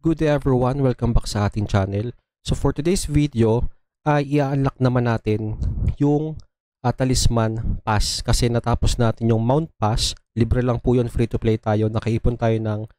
Good day everyone, welcome back sa ating channel. So for today's video, ay i-unlock naman natin yung Talisman Pass kasi natapos natin yung Mount Pass. Libre lang po yun, free to play tayo. Nakaipon tayo ng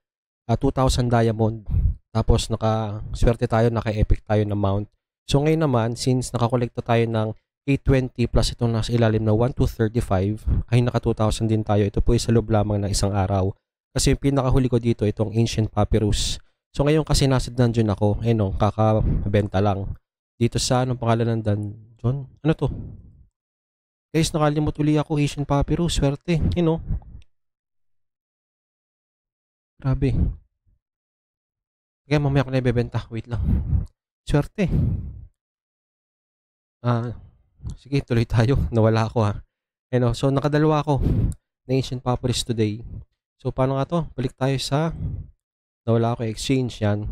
2,000 diamond. Tapos nakaswerte tayo, naka-epic tayo na mount. So ngayon naman, since nakakolekta tayo ng 820 plus itong nasa ilalim na 1235, ay naka 2,000 din tayo. Ito po ay sa loob lamang ng isang araw. Kasi yung pinakahuli ko dito, itong Ancient Papyrus. So ngayon kasi nasa dungeon ako, no, kakabenta lang. Dito sa anong pangalan ng dungeon? Ano to? Guys, nakalimot uli ako, Asian Papyrus, swerte, no. Grabe. Kaya mamaya ko na ibebenta, wait lang. Swerte. Sige, tuloy tayo, nawala ako ha. No, so nakadalawa ako na Asian Papyrus today. So paano nga to? Balik tayo sa nawala ako exchange yan.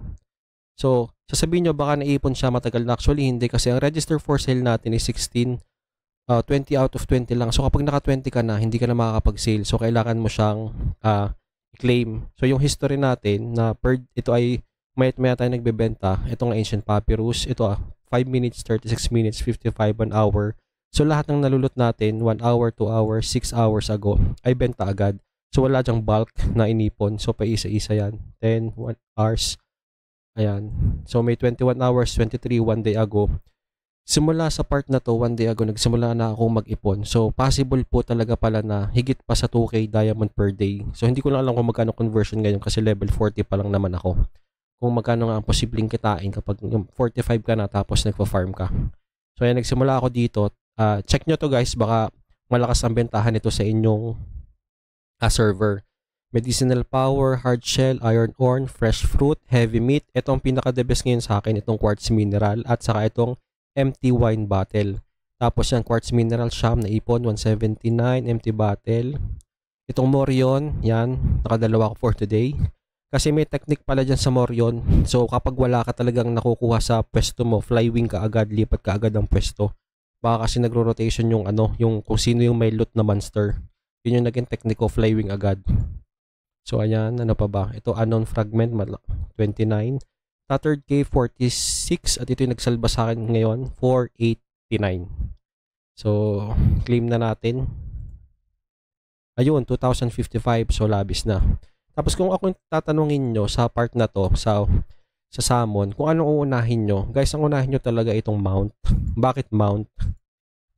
So, sasabihin nyo baka naipon siya matagal na. Actually, hindi kasi ang register for sale natin is 16, 20 out of 20 lang. So, kapag naka 20 ka na, hindi ka na makakapag-sale. So, kailangan mo siyang claim. So, yung history natin na ito ay maya tayo nagbebenta. Itong Ancient Papyrus. Ito 5 minutes, 36 minutes, 55 1 hour. So, lahat ng nalulot natin, 1 hour, 2 hours, 6 hours ago, ay benta agad. So, wala dyang bulk na inipon. So, pa isa-isa yan. 10, 1 hours. Ayan. So, may 21 hours, 23, 1 day ago. Simula sa part na to, 1 day ago, nagsimula na ako mag-ipon. So, possible po talaga pala na higit pa sa 2K diamond per day. So, hindi ko lang alam kung magkano conversion ngayon kasi level 40 pa lang naman ako. Kung magkano nga ang posibleng kitain kapag 45 ka na tapos nagpa-farm ka. So, ayan, nagsimula ako dito. Check nyo to guys, baka malakas ang bentahan ito sa inyong server. Medicinal power, hard shell, iron ore, fresh fruit, heavy meat. Ito ang pinaka-the best ngayon sa akin, itong quartz mineral at saka itong empty wine bottle. Tapos yan, quartz mineral sham na ipon, 179, empty bottle. Itong Morion, yan, nakadalawa ko for today. Kasi may technique pala dyan sa Morion. So kapag wala ka talagang nakukuha sa pwesto mo, flywing ka agad, lipat ka agad ang pwesto. Baka kasi nagro-rotation yung yung kung sino yung may loot na monster. Yun yung naging technique of flywing agad. So ayan, ano pa ba? Ito unknown fragment 29, Tattered Cave 46 at ito yung nagsalba sa akin ngayon 489. So claim na natin. Ayun, 2055, so labis na. Tapos kung ako tatanungin nyo sa part na to, sa summon, kung anong uunahin nyo, guys, ang unahin nyo talaga itong mount. Bakit mount?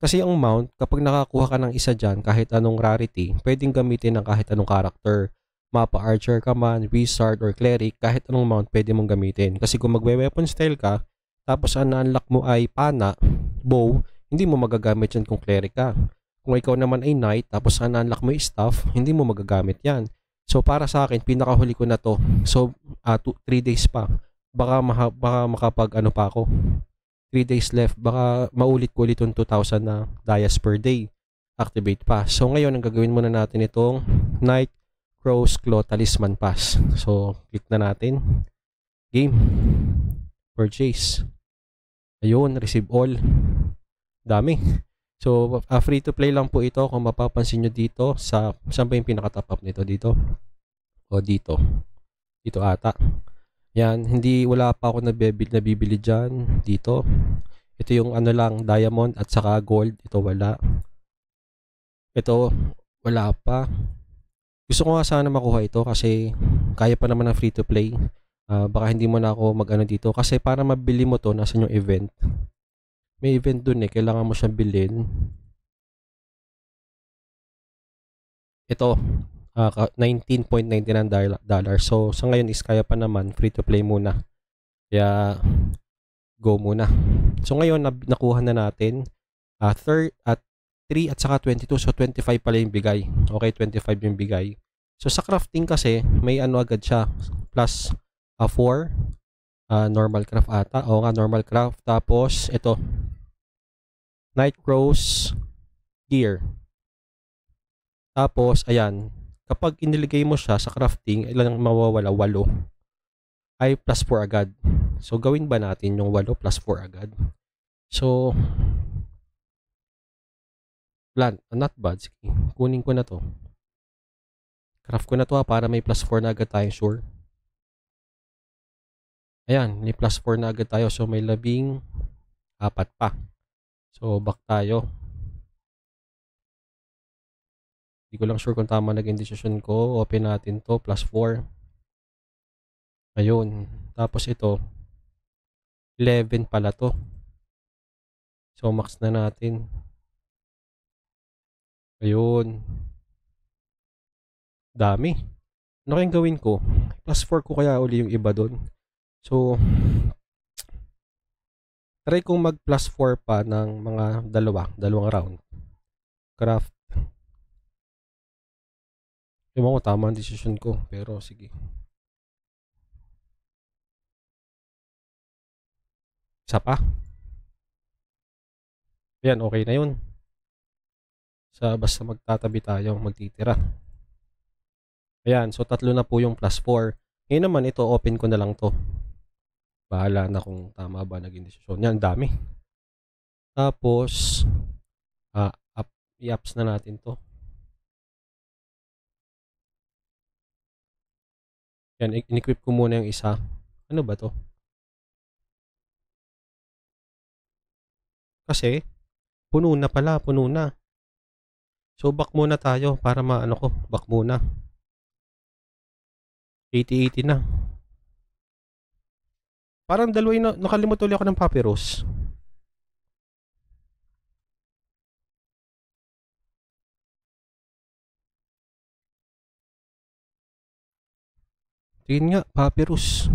Kasi yung mount, kapag nakakuha ka ng isa dyan, kahit anong rarity, pwedeng gamitin ng kahit anong character. Mapa archer ka man, wizard, or cleric, kahit anong mount pwede mong gamitin. Kasi kung magwe-weapon style ka, tapos ang na-unlock mo ay pana, bow, hindi mo magagamit yan kung cleric ka. Kung ikaw naman ay knight, tapos ang na-unlock mo ay staff, hindi mo magagamit yan. So para sa akin, pinakahuli ko na to. So 3 days pa. Baka makapag ano pa ako. 3 days left, baka maulit ko ulit yung 2,000 na dias per day. Activate pa. So ngayon, ang gagawin muna natin itong Night Crow's Claw Talisman Pass. So click na natin. Game. Purchase. Ayun, receive all. Dami. So free to play lang po ito. Kung mapapansin nyo dito, saan ba yung pinaka-top up nito? Dito. O dito. Dito ata. Yan, wala pa ako nabibili dyan, dito. Ito yung ano lang, diamond at saka gold, ito wala. Ito, wala pa. Gusto ko nga sana makuha ito kasi kaya pa naman ng free to play. Baka hindi mo na ako mag-ano dito kasi para mabili mo to, nasan yung event. May event dun kailangan mo siyang bilhin. Ito, $19.99. So, sa ngayon is kaya pa naman, free to play muna. Kaya, go muna. So, ngayon, nakuha na natin 3 at saka 22. So, 25 pala yung bigay. Okay, 25 yung bigay. So, sa crafting kasi, may ano agad siya. Plus 4. Normal craft ata. O nga, normal craft. Tapos, ito. Nightcraw's gear. Tapos, ayan. Kapag iniligay mo siya sa crafting, ilan ang mawawala? 8. Ay plus 4 agad. So, gawin ba natin yung 8 plus 4 agad? So, not bad. Sige, kunin ko na to. Craft ko na to para may plus 4 na agad tayo, sure. Ayan, may plus 4 na agad tayo. So, may 14 pa. So, back tayo. Hindi ko lang sure kung tama naging decision ko. Open natin to, plus 4. Ayun. Tapos ito, 11 pala to. So, max na natin. Ayun. Dami. Ano kayang gawin ko? Plus 4 ko kaya uli yung iba doon. So, try kong mag plus 4 pa ng mga dalawang round. Craft. Ewan ko tama ang decision ko. Pero sige. Isa pa. Ayan, okay na yun. Basta magtatabi tayo, magtitira. Ayan, so tatlo na po yung plus 4. Ngayon naman, ito, open ko na lang to. Bahala na kung tama ba naging desisyon. Yan, dami. Tapos, i-apps na natin to. Yan, in-equip ko muna yung isa. Ano ba to? Kasi, puno na pala, puno na. So, back muna tayo para maano ko. Back muna. 80-80 na. Parang dalawa yung nakalimut ulit ako ng papyrus. Tingin nga, papyrus.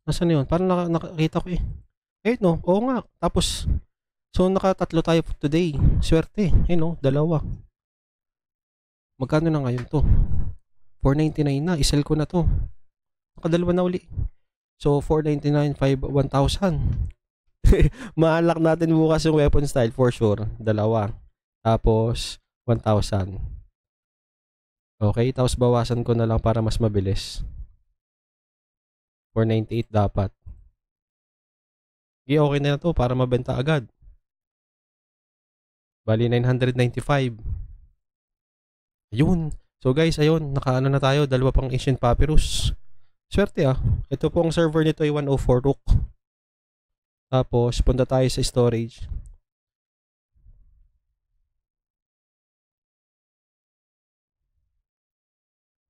Nasaan na yun? Parang nakakita ko eh. Eh no, oo nga. Tapos, so nakatatlo tayo today. Swerte. Eh no, dalawa. Magkano na ngayon to? 499 na. Isell ko na to. Nakadalawa na uli. So, 499, 1,000. Maalak natin bukas yung weapon style for sure. Dalawa. Tapos, 1,000. Okay, tapos bawasan ko na lang para mas mabilis. 498 dapat. Okay na to para mabenta agad. Bali, 995. Ayun. So guys, ayun. Nakaano na tayo. Dalawa pang ancient papyrus. Swerte ah. Ito po ang server nito ay 104 rook. Tapos, punta tayo sa storage.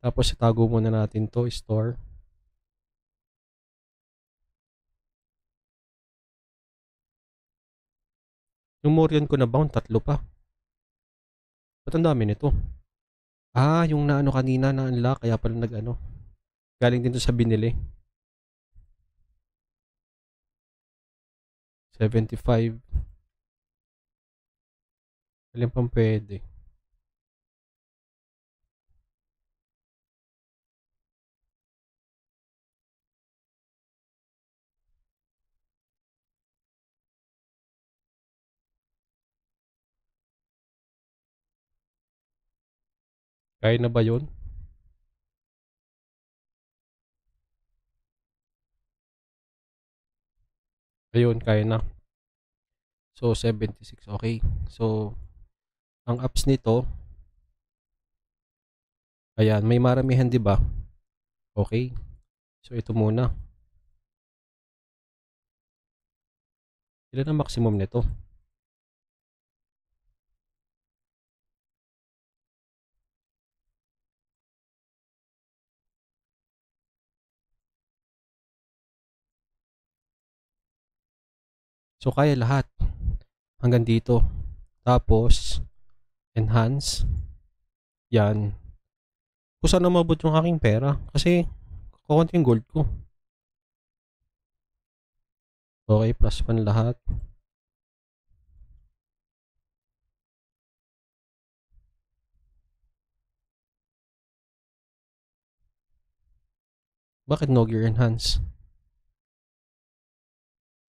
Tapos, itago muna natin to store. Yung Morion ko na bound, 3 pa. Ba't ang dami nito? Yung naano kanina na unlock, kaya pala nag-ano. Galing din to sa binili. 75. Alin pang pwede. Kaya na ba yun? Ayun, kaya na. So, 76. Okay. So, ang apps nito, ayan, may maramihan, di ba? Okay. So, ito muna. Ilan ang maximum nito? So, kaya lahat. Hanggang dito. Tapos, enhance. Yan. Kung saan mabot yung aking pera. Kasi, kukunti yung gold ko. Okay, plus 1 lahat. Bakit no gear enhance?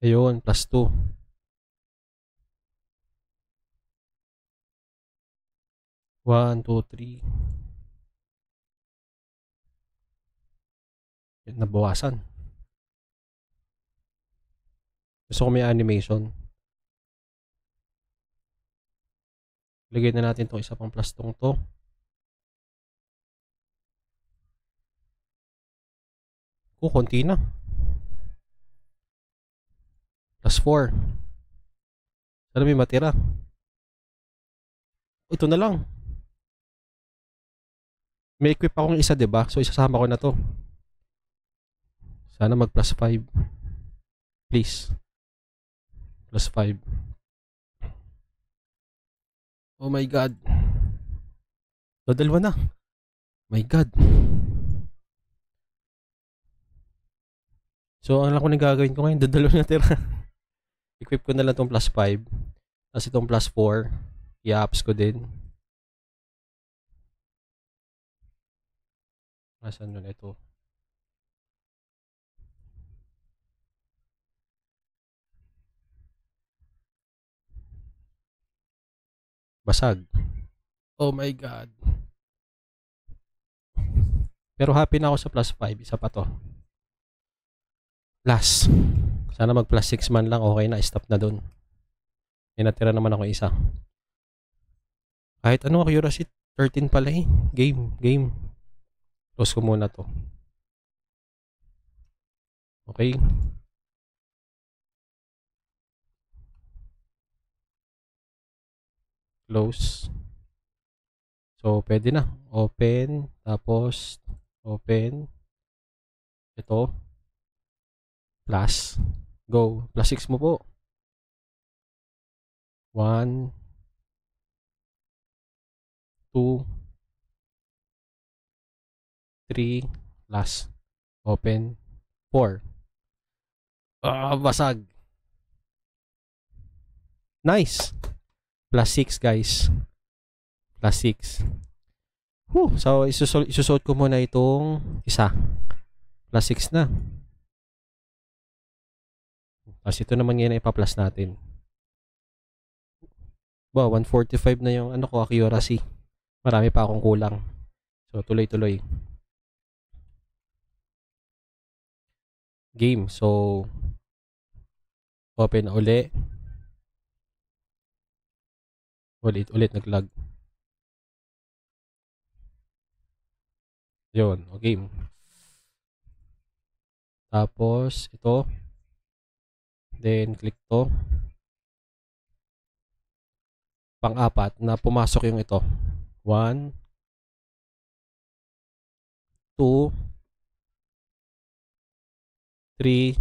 Ayun, plus 2. 1, 2, 3. Nabawasan. Gusto ko may animation. Lagay na natin itong isa pang plus tong to. Konti na. Plus 4. Sana may matira. Ito na lang. May equip akong isa, diba? So, isasama ko na to. Sana mag plus 5. Please. Plus 5. Oh my God. Dalawa na. My God. So, ang lang ko na gagawin ko ngayon, dalawa na tira. Equip ko na lang itong plus 5. Tapos itong plus 4. I-ups ko din. Asan nun ito? Basag. Oh my God. Pero happy na ako sa plus 5. Isa pa to. Last. Sana mag plus 6 man lang. Okay na. Stop na dun. May natira naman ako isa. Kahit ano accuracy. 13 pala eh. Game. Close ko muna to. Okay. Close. So, pwede na. Open. Tapos, open. Ito. Plus. Go. Plus 6 mo po. 1, 2, 3. Last. Open. 4. Basag. Nice. Plus 6 guys. Plus 6. So, isusot ko muna itong isa. Plus 6 na. Tapos ito naman ngayon ipa-plus natin. Wow, 145 na yung ano ko, accuracy. Marami pa akong kulang. So, tuloy-tuloy. Game. So, open na uli. Ulit, nag-lag. Yun, o game. Tapos, ito. Then, click to. Pang-apat na pumasok yung ito. 1, 2, 3,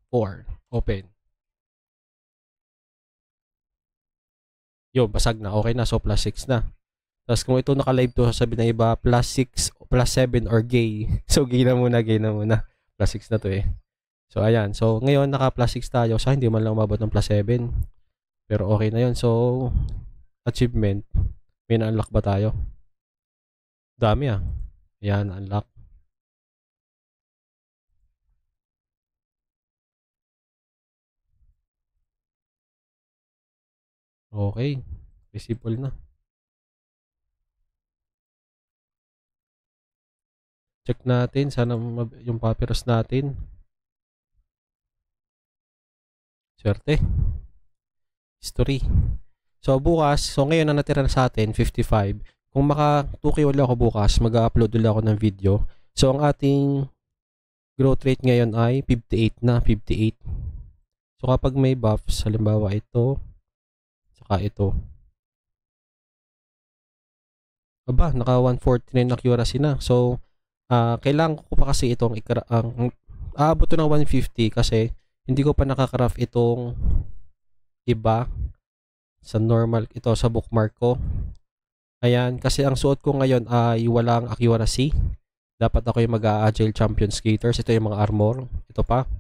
4. Open. Yun, basag na. Okay na. So, plus 6 na. Tapos kung ito naka-live to, sabi ng iba, plus 6, plus 7, or gay. So, gay na muna. Plus 6 na to eh. So, ayan. So, ngayon, naka-plus 6 tayo. So, hindi man lang umabot ng plus 7. Pero okay na yun. So, achievement. May na-unlock ba tayo? Dami ah. Ayan, unlock. Okay. Visible na. Check natin. Sana yung papyrus natin. Swerte. History. So, bukas. So, ngayon na natira na sa atin, 55. Kung maka 2K ulit ako bukas, mag-upload ulit ako ng video. So, ang ating growth rate ngayon ay 58 na. 58. So, kapag may buffs, halimbawa ito, saka ito. Aba, naka 149 accuracy na. So, kailangan ko pa kasi itong aabot to ng 150 kasi hindi ko pa nakakraft itong iba sa normal, ito sa bookmark ko. Ayan, kasi ang suot ko ngayon ay walang accuracy. Dapat ako yung mag-agile champion skaters. Ito yung mga armor. Ito pa.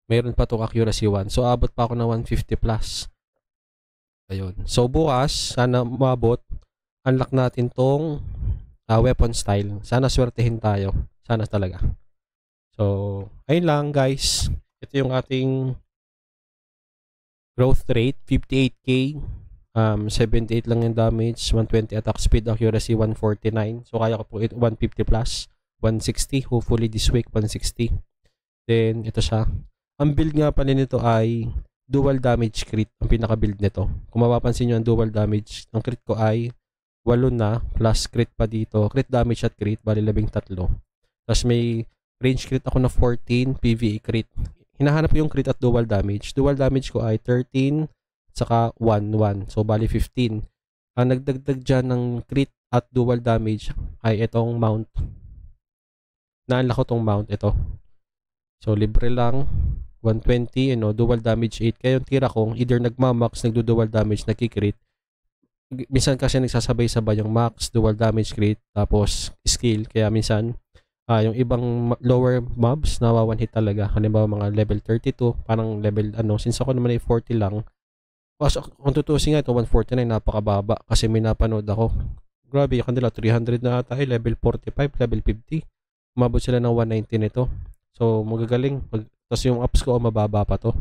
Mayroon pa itong accuracy 1. So, abot pa ako ng 150 plus. Ayun. So, bukas, sana maabot. Unlock natin tong weapon style. Sana swertehin tayo. Sana talaga. So, ayun lang guys. Ito yung ating growth rate. 58k. 78 lang yung damage. 120 attack speed. Accuracy 149. So, kaya ko po 150 plus. 160. Hopefully this week 160. Then, ito siya. Ang build nga pala nito ay dual damage crit. Ang pinaka-build nito. Kung mapapansin nyo ang dual damage, ang crit ko ay 8 na, plus crit pa dito. Crit damage at crit, bali 13. Tapos may range crit ako na 14, PvE crit. Hinahanap ko yung crit at dual damage. Dual damage ko ay 13, saka 1, 1. So, bali 15. Ang nagdagdag dyan ng crit at dual damage ay itong mount. Naanla ko tong mount, ito. So, libre lang. 120, dual damage 8. Kaya yung tira ko, either nagmamax, nagdo-dual damage, nagkikrit. Minsan kasi nagsasabay-sabay yung max, dual damage crit, tapos skill. Kaya minsan, yung ibang lower mobs, nawawan hit talaga. Halimbawa mga level 32, parang level, since ako naman ay 40 lang. Kung tutusin nga ito, 149, napakababa. Kasi may napanood ako. Grabe, yung kanila, 300 na tayo, level 45, level 50. Umabot sila ng 119 nito. So, magagaling. Tapos yung ups ko, mababa pa to.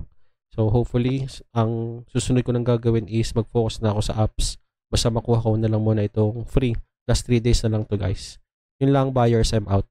So, hopefully, ang susunod ko nang gagawin is mag-focus na ako sa ups. Basta makuha ko na lang muna itong free. Last 3 days na lang to guys. Yun lang, buyers, I'm out.